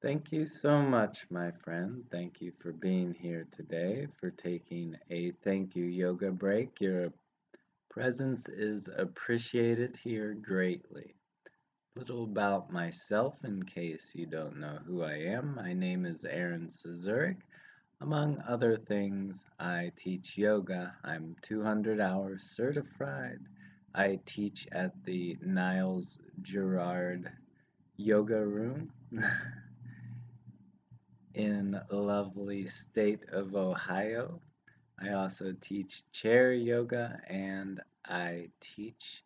Thank you so much, my friend. Thank you for being here today, for taking a thank you yoga break. Your presence is appreciated here greatly. Little about myself in case you don't know who I am. My name is Aaron Suzurik. Among other things, I teach yoga. I'm 200 hours certified. I teach at the Niles Gerard Yoga Room in lovely state of Ohio. I also teach chair yoga and I teach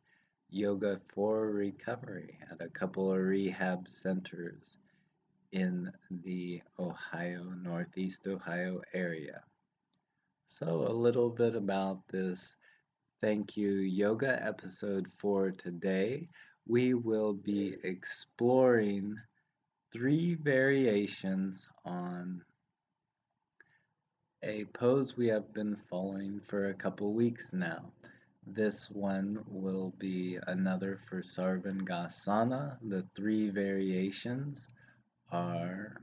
yoga for recovery at a couple of rehab centers in the Northeast Ohio area. So, a little bit about this thank you yoga episode for today. We will be exploring three variations on a pose we have been following for a couple weeks now. This one will be another for Sarvangasana. The three variations are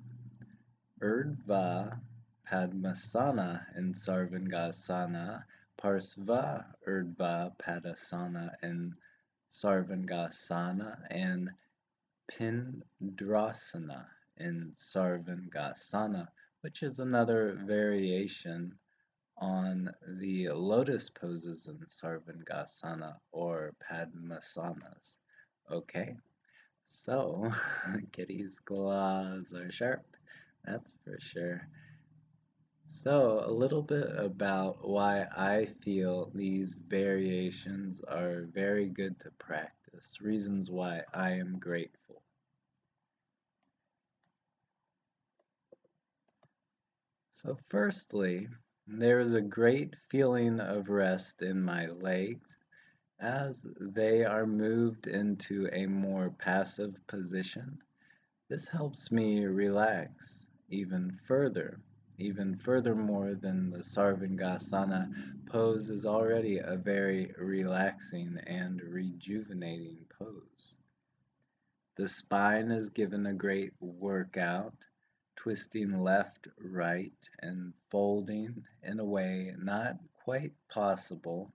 Urdhva Padmasana in Sarvangasana, Parsva Urdva Padmasana in Sarvangasana, and Pindasana in Sarvangasana, which is another variation on the lotus poses in Sarvangasana or Padmasanas. Okay, so kitty's claws are sharp, that's for sure. So, a little bit about why I feel these variations are very good to practice, reasons why I am grateful. So, firstly, there is a great feeling of rest in my legs as they are moved into a more passive position. This helps me relax even furthermore than the Sarvangasana pose is already a very relaxing and rejuvenating pose. The spine is given a great workout, twisting left, right, and folding in a way not quite possible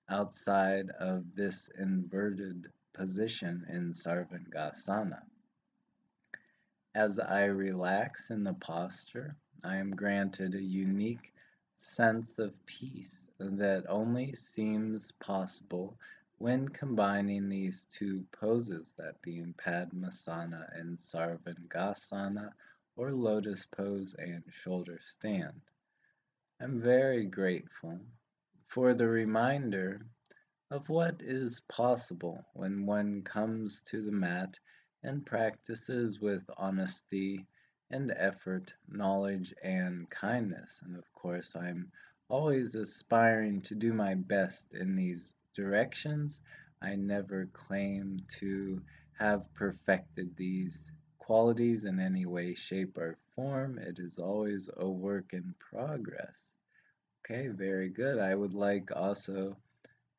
outside of this inverted position in Sarvangasana. As I relax in the posture, I am granted a unique sense of peace that only seems possible when combining these two poses, that being Padmasana and Sarvangasana, or lotus pose and shoulder stand. I'm very grateful for the reminder of what is possible when one comes to the mat and practices with honesty and effort, knowledge and kindness. And of course, I'm always aspiring to do my best in these directions. I never claim to have perfected these qualities in any way, shape, or form. It is always a work in progress. Okay, very good. I would like also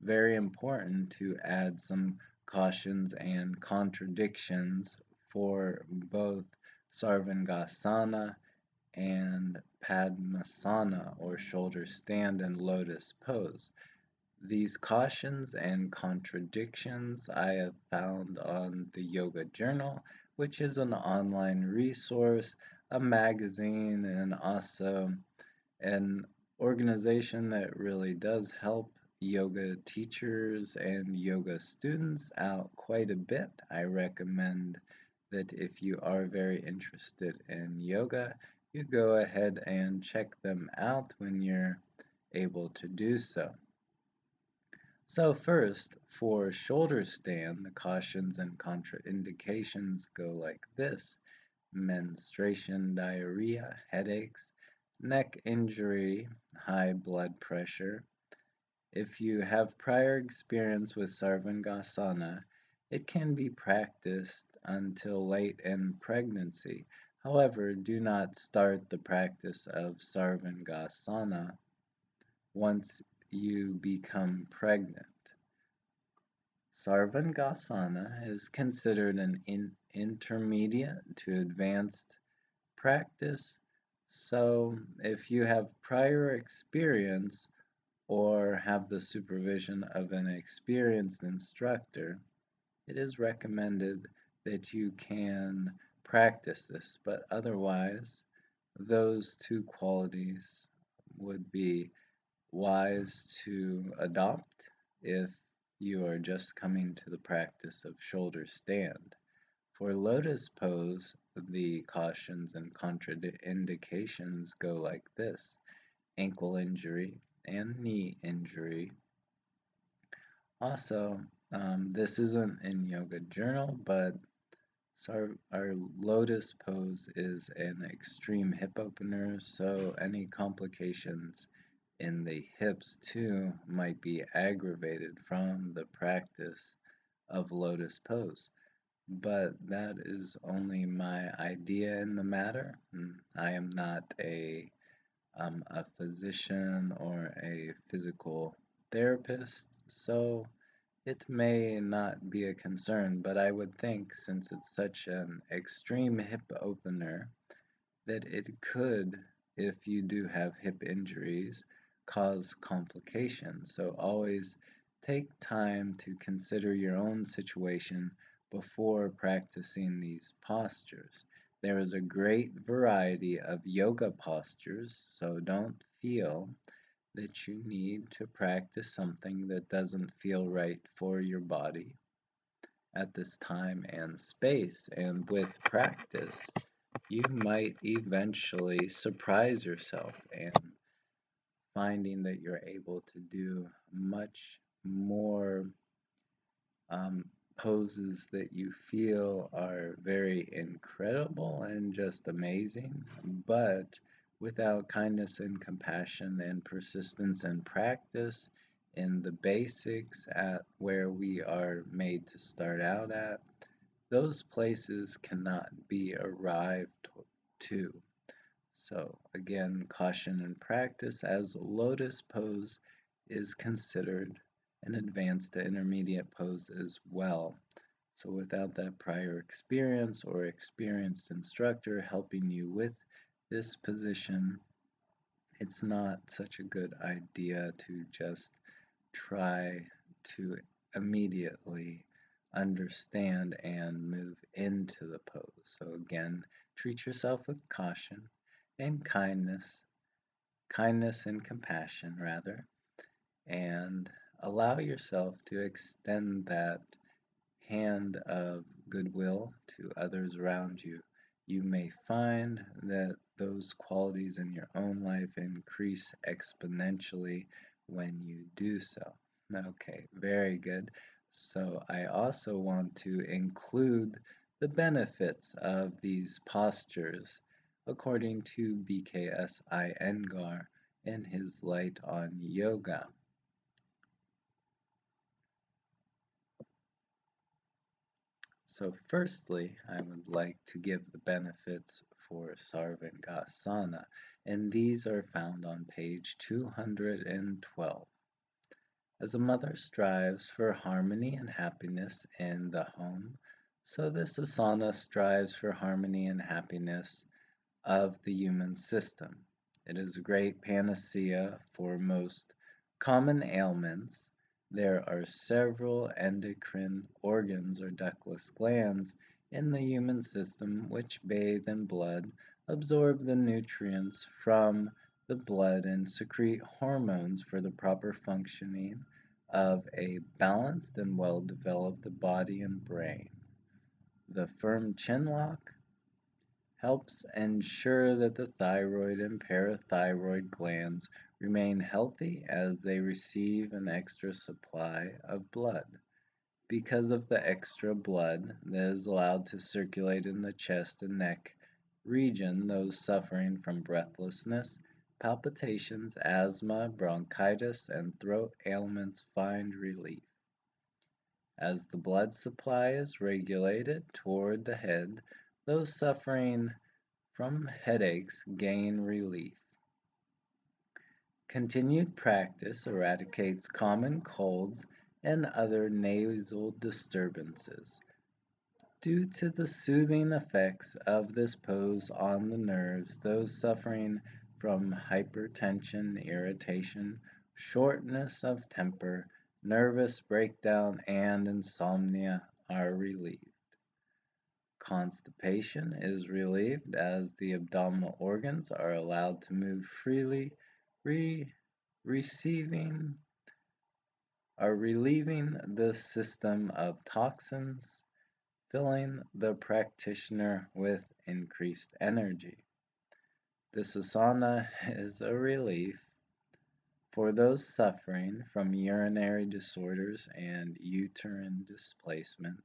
very important to add some cautions and contradictions for both Sarvangasana and Padmasana or shoulder stand and lotus pose. These cautions and contradictions I have found on the Yoga Journal, which is an online resource, a magazine, and also an organization that really does help yoga teachers and yoga students out quite a bit. I recommend that if you are very interested in yoga, you go ahead and check them out when you're able to do so. So first, for shoulder stand, the cautions and contraindications go like this: menstruation, diarrhea, headaches, neck injury, high blood pressure. If you have prior experience with Sarvangasana, it can be practiced until late in pregnancy. However, do not start the practice of Sarvangasana once you become pregnant. Sarvangasana is considered an intermediate to advanced practice. So if you have prior experience or have the supervision of an experienced instructor, it is recommended that you can practice this, but otherwise, those two qualities would be wise to adopt if you are just coming to the practice of shoulder stand. For lotus pose, the cautions and contraindications go like this: ankle injury and knee injury. Also, this isn't in Yoga Journal, but our lotus pose is an extreme hip opener, so any complications in the hips too might be aggravated from the practice of lotus pose. But that is only my idea in the matter. I am not a physician or a physical therapist, so it may not be a concern, but I would think since it's such an extreme hip opener that it could, if you do have hip injuries, cause complications. So always take time to consider your own situation before practicing these postures. There is a great variety of yoga postures, so don't feel that you need to practice something that doesn't feel right for your body at this time and space. And with practice, you might eventually surprise yourself and finding that you're able to do much more poses that you feel are very incredible and just amazing, but without kindness and compassion and persistence and practice in the basics at where we are made to start out at, those places cannot be arrived to. So again, caution and practice as lotus pose is considered an advanced to intermediate pose as well. So without that prior experience or experienced instructor helping you with this position, it's not such a good idea to just try to immediately understand and move into the pose. So again, treat yourself with caution and kindness and compassion rather, and allow yourself to extend that hand of goodwill to others around you. You may find that those qualities in your own life increase exponentially when you do so. Okay, very good. So I also want to include the benefits of these postures according to BKS Iyengar in his Light on Yoga. So firstly, I would like to give the benefits for Sarvangasana, and these are found on page 212. As a mother strives for harmony and happiness in the home, so this asana strives for harmony and happiness of the human system. It is a great panacea for most common ailments. There are several endocrine organs or ductless glands in the human system which bathe in blood, absorb the nutrients from the blood, and secrete hormones for the proper functioning of a balanced and well-developed body and brain. The firm chin lock helps ensure that the thyroid and parathyroid glands remain healthy as they receive an extra supply of blood. Because of the extra blood that is allowed to circulate in the chest and neck region, those suffering from breathlessness, palpitations, asthma, bronchitis, and throat ailments find relief. As the blood supply is regulated toward the head, those suffering from headaches gain relief. Continued practice eradicates common colds and other nasal disturbances. Due to the soothing effects of this pose on the nerves, those suffering from hypertension, irritation, shortness of temper, nervous breakdown, and insomnia are relieved. Constipation is relieved as the abdominal organs are allowed to move freely, re- receiving are relieving the system of toxins, filling the practitioner with increased energy. This asana is a relief for those suffering from urinary disorders and uterine displacement,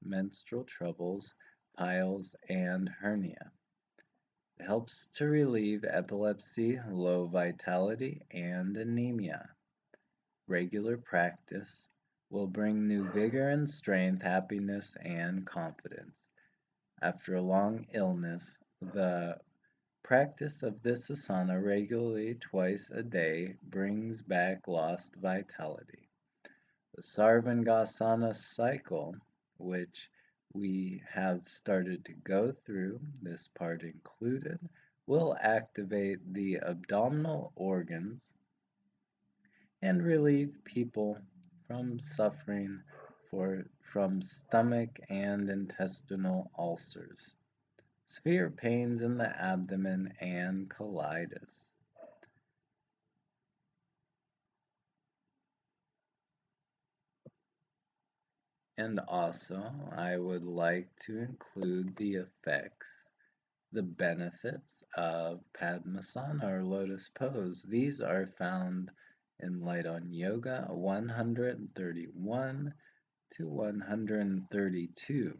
menstrual troubles, piles, and hernia. It helps to relieve epilepsy, low vitality, and anemia. Regular practice will bring new vigor and strength, happiness, and confidence. After a long illness, the practice of this asana regularly twice a day brings back lost vitality. The Sarvangasana cycle, which we have started to go through, this part included, will activate the abdominal organs and relieve people from suffering from stomach and intestinal ulcers, severe pains in the abdomen, and colitis. And also, I would like to include the effects, the benefits of Padmasana or Lotus Pose. These are found in Light on Yoga 131 to 132.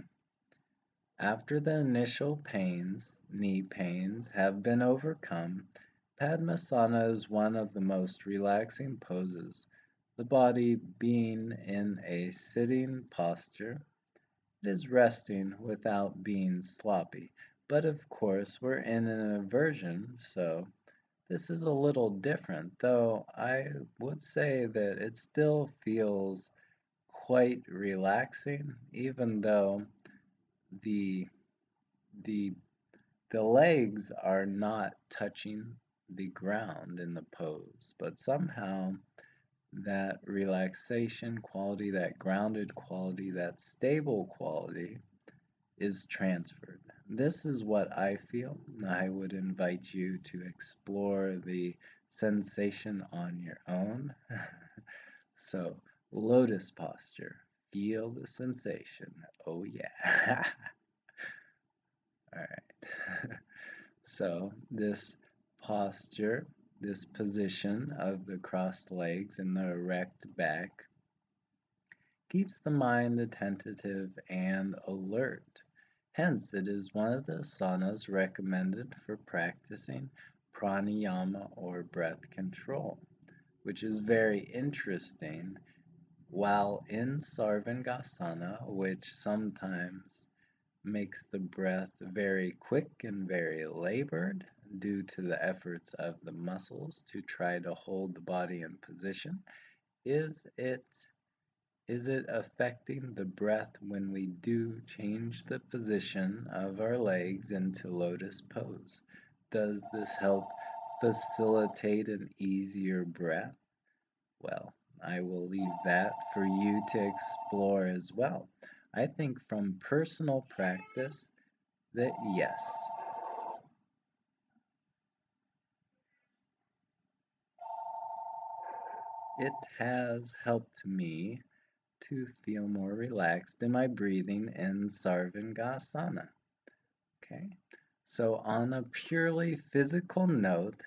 After the initial pains, knee pains, have been overcome, Padmasana is one of the most relaxing poses. The body being in a sitting posture, it is resting without being sloppy. But of course, we're in an inversion, so this is a little different, though I would say that it still feels quite relaxing, even though the the the legs are not touching the ground in the pose, but somehow that relaxation quality, that grounded quality, that stable quality is transferred. This is what I feel. I would invite you to explore the sensation on your own. So, lotus posture. Feel the sensation. Oh, yeah. All right. So, this posture, this position of the crossed legs and the erect back keeps the mind attentive and alert. Hence, it is one of the asanas recommended for practicing pranayama or breath control, which is very interesting. While in Sarvangasana, which sometimes makes the breath very quick and very labored due to the efforts of the muscles to try to hold the body in position, is it is it affecting the breath when we do change the position of our legs into lotus pose? Does this help facilitate an easier breath? Well, I will leave that for you to explore as well. I think from personal practice that yes, it has helped me to feel more relaxed in my breathing in Sarvangasana. Okay, so on a purely physical note,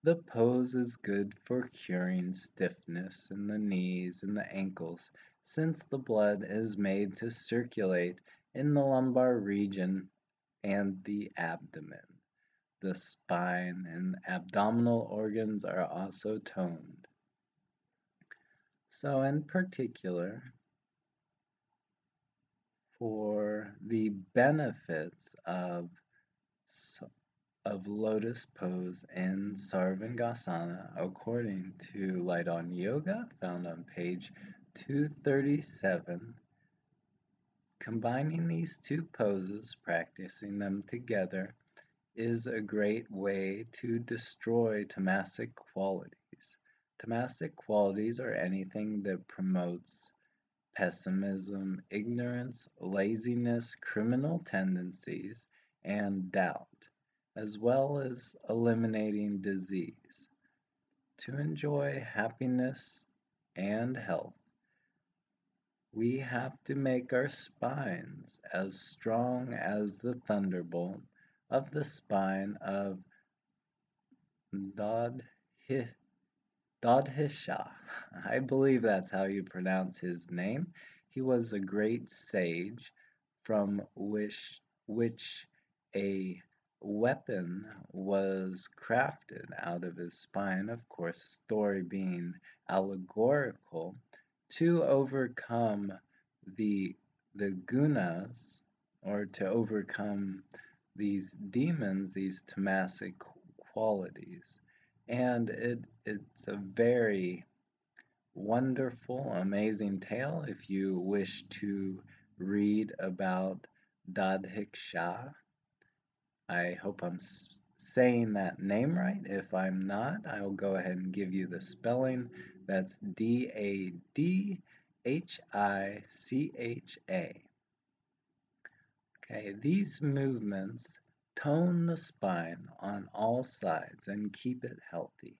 the pose is good for curing stiffness in the knees and the ankles since the blood is made to circulate in the lumbar region and the abdomen. The spine and abdominal organs are also toned. So in particular, for the benefits of lotus pose in Sarvangasana, according to Light on Yoga, found on page 237, Combining these two poses, practicing them together, is a great way to destroy tamasic qualities. Tamasic qualities are anything that promotes pessimism, ignorance, laziness, criminal tendencies, and doubt, as well as eliminating disease. To enjoy happiness and health, we have to make our spines as strong as the thunderbolt of the spine of Dodhi Dodhisha. I believe that's how you pronounce his name. He was a great sage from which a weapon was crafted out of his spine, of course, story being allegorical, to overcome the gunas, or to overcome these demons, these tamasic qualities. And it's a very wonderful, amazing tale. If you wish to read about Dadhiksha, I hope I'm saying that name right. If I'm not, I'll go ahead and give you the spelling. That's Dadhicha. Okay, these movements tone the spine on all sides and keep it healthy.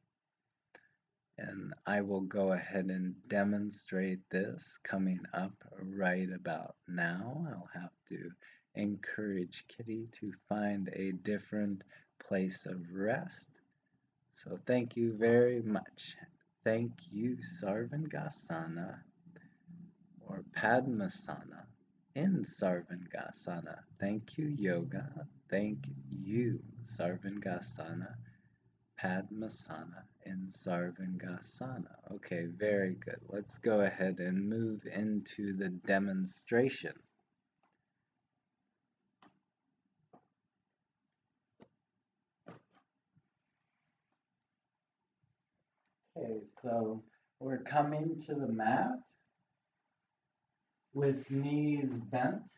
And I will go ahead and demonstrate this coming up right about now. I'll have to encourage Kitty to find a different place of rest. So thank you very much. Thank you, Sarvangasana or Padmasana in Sarvangasana. Thank you, Yoga. Thank you, Sarvangasana. Padmasana in Sarvangasana. Okay, very good. Let's go ahead and move into the demonstration. Okay, so we're coming to the mat with knees bent,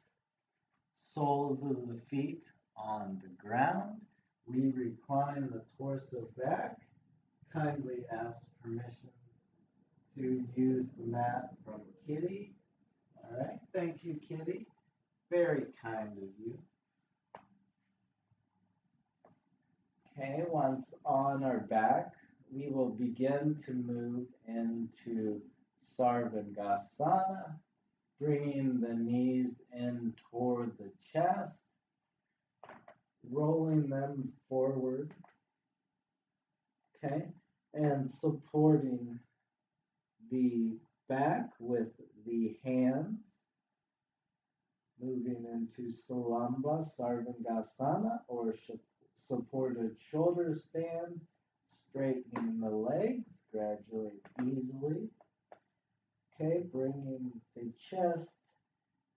soles of the feet on the ground. We recline the torso back. Kindly ask permission to use the mat from Kitty. All right, thank you, Kitty. Very kind of you. Okay, once on our back, we will begin to move into Sarvangasana, bringing the knees in toward the chest, rolling them forward, okay, and supporting the back with the hands, moving into Salamba Sarvangasana or supported shoulder stand, straightening the legs gradually, easily. Okay, bringing the chest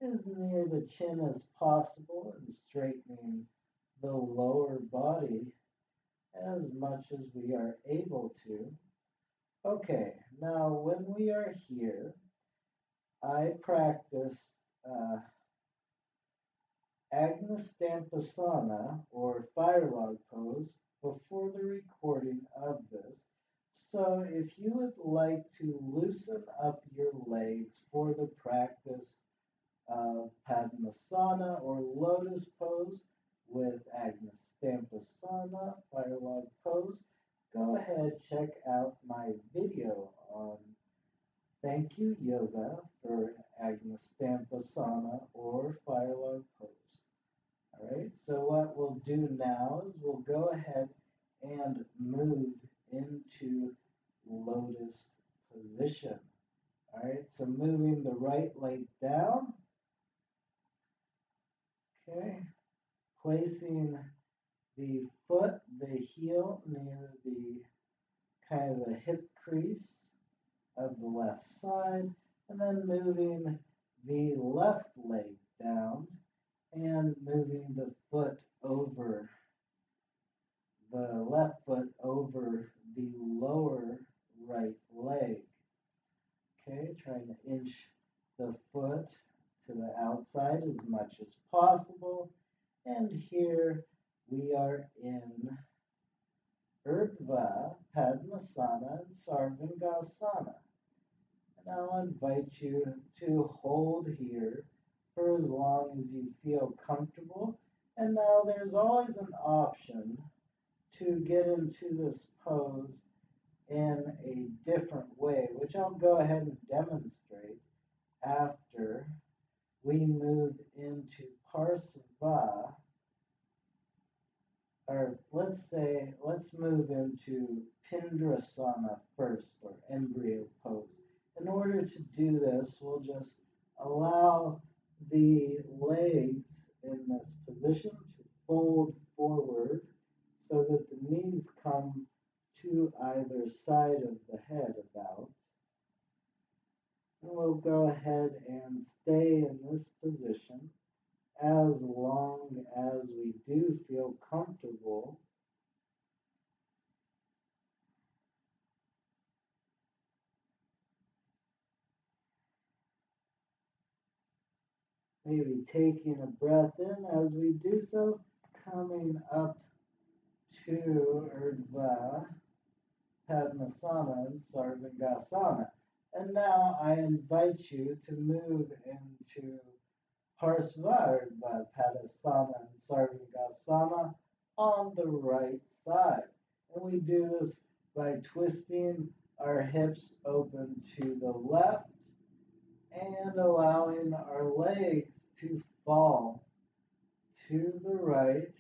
as near the chin as possible and straightening the lower body as much as we are able to. Okay, now when we are here, I practice Pampasana or fire log pose before the recording of this. So if you would like to loosen up your legs for the practice of Padmasana or Lotus Pose with Pampasana, fire log pose, go ahead, check out my video on Thank You Yoga for Pampasana or fire log pose. All right, so what we'll do now is we'll go ahead and move into lotus position. All right, so moving the right leg down. Okay, placing the foot, the heel near the kind of the hip crease of the left side, and then moving the left leg down and moving the foot over, the left foot over the lower right leg. Okay, trying to inch the foot to the outside as much as possible. And here we are in Urdhva Padmasana and Sarvangasana. And I'll invite you to hold here for as long as you feel comfortable. And now there's always an option to get into this pose in a different way, which I'll go ahead and demonstrate after we move into Parsva, or let's move into Pindasana first, or Embryo pose. In order to do this, we'll just allow the legs in this position to fold forward so that the knees come to either side of the head about. And we'll go ahead and stay in this position as long as we do feel comfortable. Maybe taking a breath in as we do so, coming up to Urdhva Padmasana and Sarvangasana. And now I invite you to move into Parsva Urdva Padmasana and Sarvangasana on the right side. And we do this by twisting our hips open to the left and allowing our legs to fall to the right.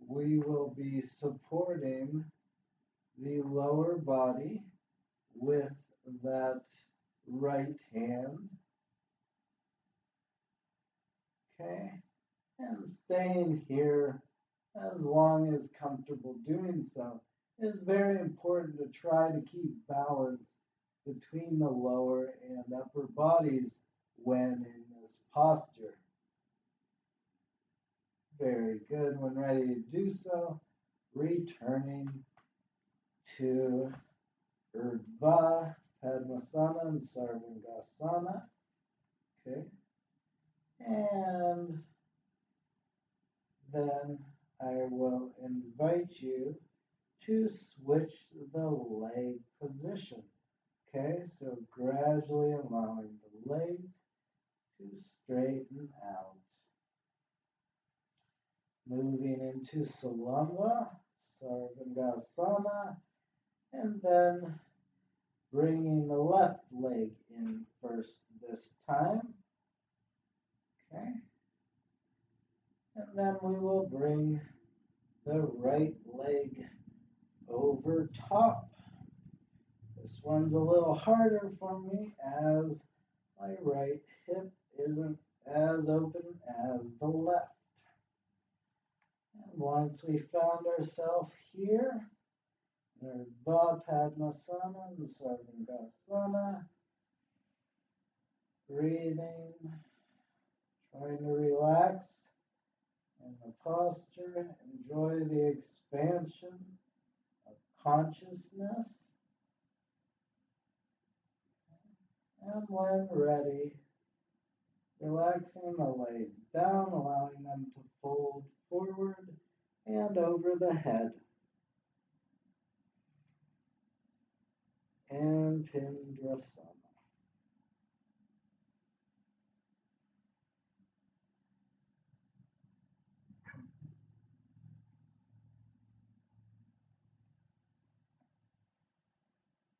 We will be supporting the lower body with that right hand. Okay, and staying here as long as comfortable doing so. It is very important to try to keep balance between the lower and upper bodies when in this posture. Very good. When ready to do so, returning to Urdhva Padmasana and Sarvangasana. Okay. And then I will invite you to switch the leg position. Okay, so gradually allowing the legs to straighten out. Moving into Salamba Sarvangasana, and then bringing the left leg in first this time. Okay, and then we will bring the right leg over top. This one's a little harder for me as my right hip isn't as open as the left. And once we found ourselves here, Urdhva Padmasana and Sarvangasana, breathing, trying to relax in the posture, enjoy the expansion of consciousness. And when ready, relaxing the legs down, allowing them to fold forward and over the head. And Pindasana.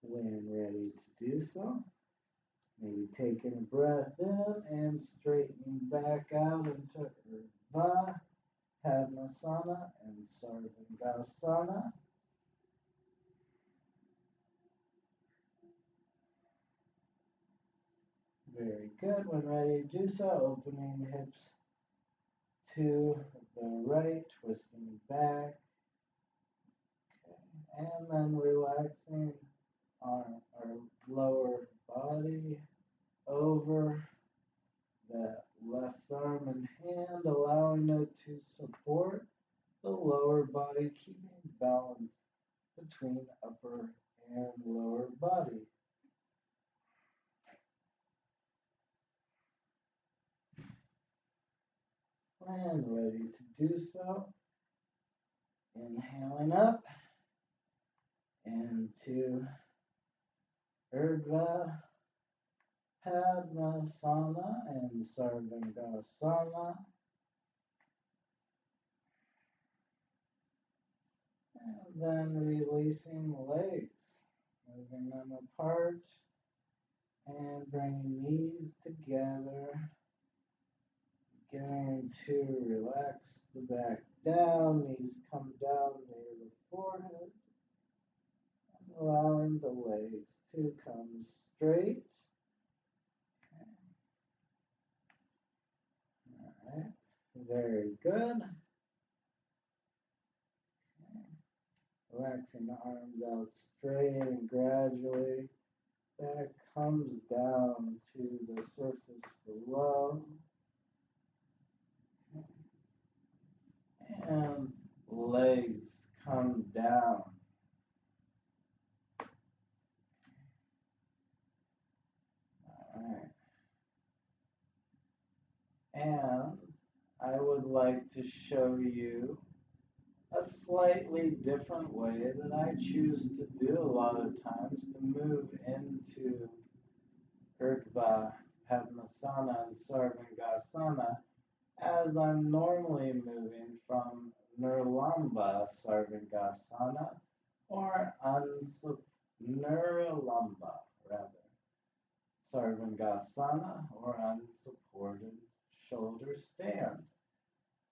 When ready to do so, maybe taking a breath in and straightening back out into Urdhva Padmasana and Sarvangasana. Very good. When ready to do so, opening hips to the right, twisting back, okay. And then relaxing our lower body over the left arm and hand, allowing it to support the lower body, keeping balance between upper and lower body. When ready to do so, inhaling up into Urdhva Padmasana and Sarvangasana. And then releasing the legs, moving them apart and bringing knees together. Beginning to relax the back down, knees come down near the forehead, and allowing the legs to come straight. All right, very good. Relaxing the arms out straight and gradually that comes down to the surface below. And legs come down. All right. And I would like to show you a slightly different way that I choose to do a lot of times to move into Urdhva Padmasana and Sarvangasana as I'm normally moving from Nirlamba Sarvangasana or Nirlamba rather Sarvangasana or unsupported shoulder stand.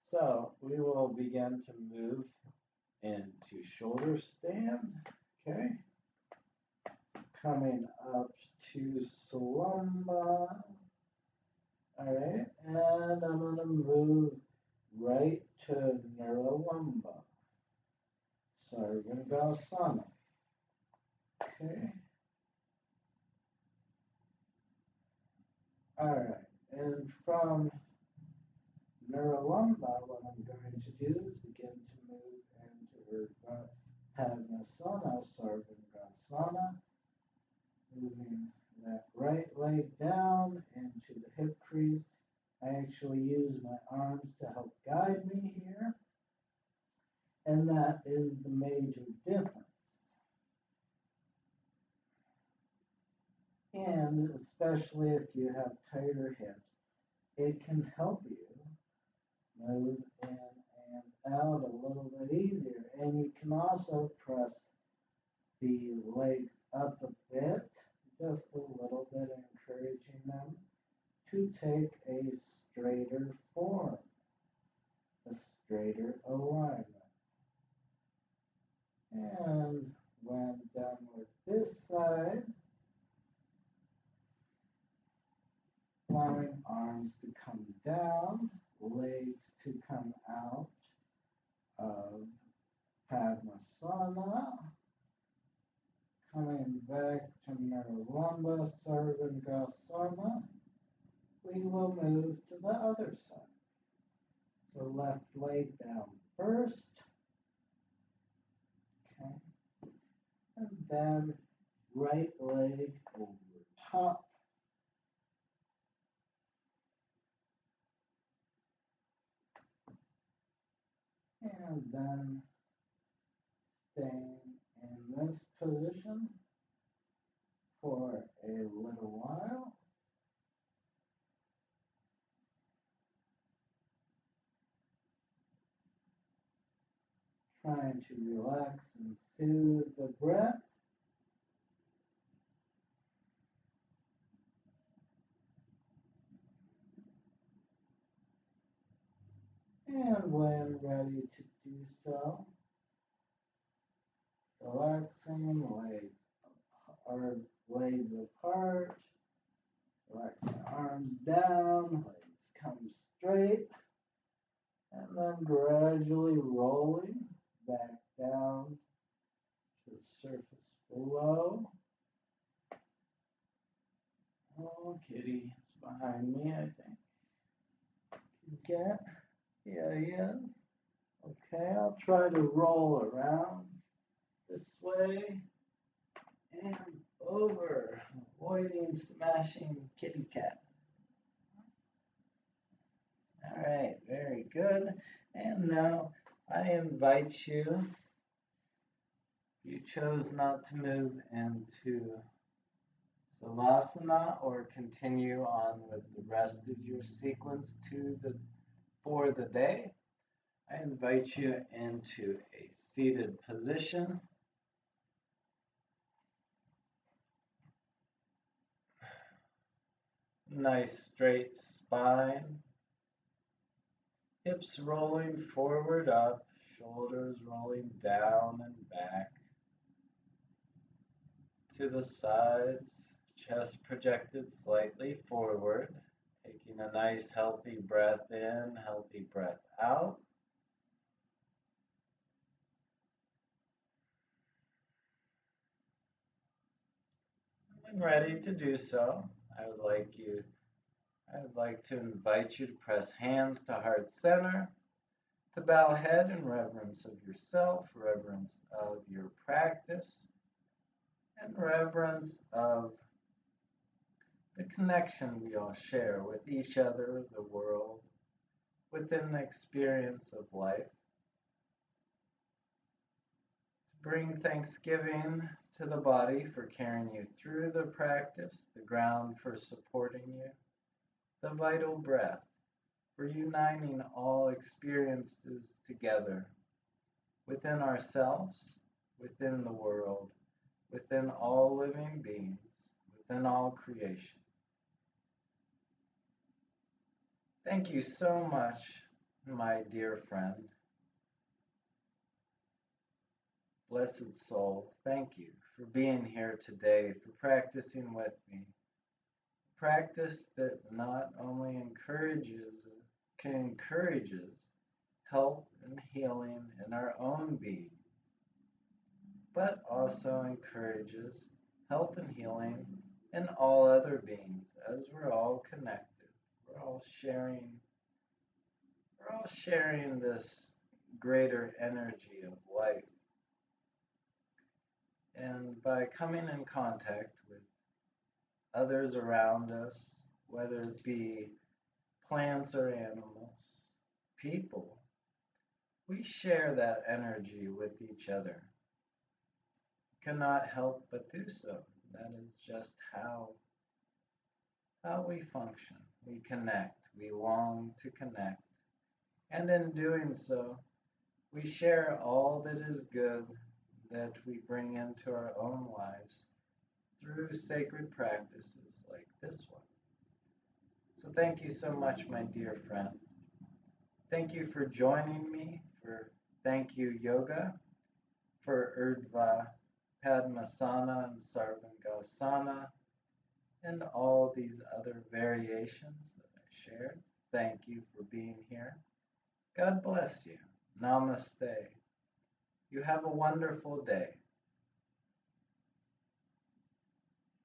So we will begin to move into shoulder stand, okay? Coming up to Salamba, all right? And I'm gonna move right to Nirlamba, Sarvangasana, okay? All right, and from Nirlamba, what I'm going to do is begin to move into Urdhva Padmasana, Sarvangasana, moving that right leg down into the hip crease. I actually use my arms to help guide me here, and that is the major difference. And especially if you have tighter hips, it can help you move in and out a little bit easier. And you can also press the legs up a bit, just a little bit, encouraging them to take a straighter form, a straighter alignment. And when done with this side, allowing arms to come down, legs to come out of Padmasana, coming back to Nirlamba Sarvangasana, we will move to the other side. So left leg down first, okay, and then right leg over top. And then staying in this position for a little while. Trying to relax and soothe the breath. And when ready to do so, relaxing legs apart, relaxing arms down, legs come straight, and then gradually rolling back down to the surface below. Oh, kitty is behind me, I think. Cat? Yeah, he is. Okay, I'll try to roll around this way and over, avoiding smashing kitty cat. All right, very good. And now I invite you, you chose not to move into Savasana or continue on with the rest of your sequence for the day. I invite you into a seated position. Nice straight spine. Hips rolling forward up, shoulders rolling down and back to the sides, chest projected slightly forward, taking a nice healthy breath in, healthy breath out. When ready to do so, I would like to invite you to press hands to heart center, to bow head in reverence of yourself, reverence of your practice, and reverence of the connection we all share with each other, the world, within the experience of life. To bring thanksgiving to the body for carrying you through the practice, the ground for supporting you, the vital breath for uniting all experiences together within ourselves, within the world, within all living beings, within all creation. Thank you so much, my dear friend. Blessed soul, thank you for being here today, for practicing with me. Practice that not only encourages health and healing in our own being, but also encourages health and healing in all other beings as we're all connected. We're all sharing this greater energy of life. And by coming in contact with others around us, whether it be plants or animals, people, we share that energy with each other. Cannot help but do so. That is just how we function. We connect. We long to connect. And in doing so, we share all that is good that we bring into our own lives through sacred practices like this one. So thank you so much, my dear friend. Thank you for joining me for Thank You Yoga, for Urdhva Padmasana and Sarvangasana, and all these other variations that I shared. Thank you for being here. God bless you. Namaste. You have a wonderful day.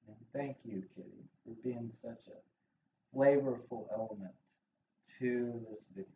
And thank you, Kitty, for being such a flavorful element to this video.